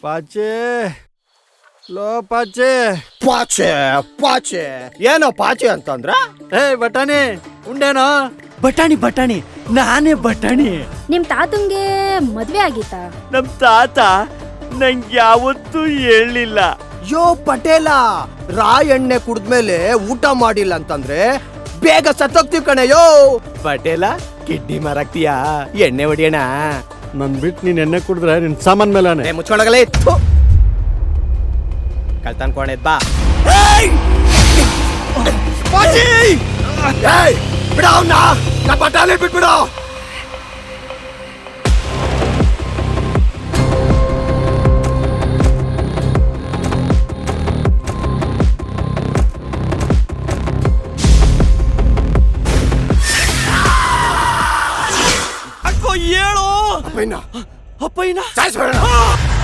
ಪಾಚೆ low ಪಾಚೆ ಪಾಚೆ ಪಾಚೆ ಏನೋ ಪಾಚೆ ಅಂತಂದ್ರ ಬಟಾಣಿ ಉಂಡೇನೋ ಬಟಾಣಿ ಬಟಾಣಿ ನಾನೇ ಬಟಾಣಿ. ನಿಮ್ ತಾತಂಗೆ ಮದ್ವೆ ಆಗಿತ್ತಾ? ನಮ್ ತಾತ ನಂಗೆ ಯಾವತ್ತೂ ಹೇಳಿಲ್ಲ. ಯೋ ಪಟೇಲ, ಎಣ್ಣೆ ಕುಡ್ದ್ಮೇಲೆ ಊಟ ಮಾಡಿಲ್ಲ ಅಂತಂದ್ರೆ ಬೇಗ ಸತ್ತೋಗ್ತೀವಿ ಕಣೆಯೋ. ಪಟೇಲ ಕಿಡ್ನಿ ಮಾರಾಕ್ತೀಯಾ? ಎಣ್ಣೆ ಹೊಡಿಯೋಣ. ನನ್ ಬಿಟ್ಟು ನೀನ್ ಎಣ್ಣೆ ಕುಡಿದ್ರೆ ನಿನ್ ಸಾಮಾನ್ ಮೇಲಾನೆ. ಮುಚ್ಕೊಳಗಲೇ ಕಳ್ತನ್ಕೊಂಡೆದ್ ಬಾ. ಬಿಡ ಅವ್ನ, ನಾ ಬಟಾಲಿ ಬಿಟ್ಬಿಡು. ಅಕ್ಕೋ ಹೇಳು. ಅಪ್ಪಯ್ಯನ ಅಪ್ಪಯ್ಯನ ಸಾಯಿಸ್ಬೇಡ.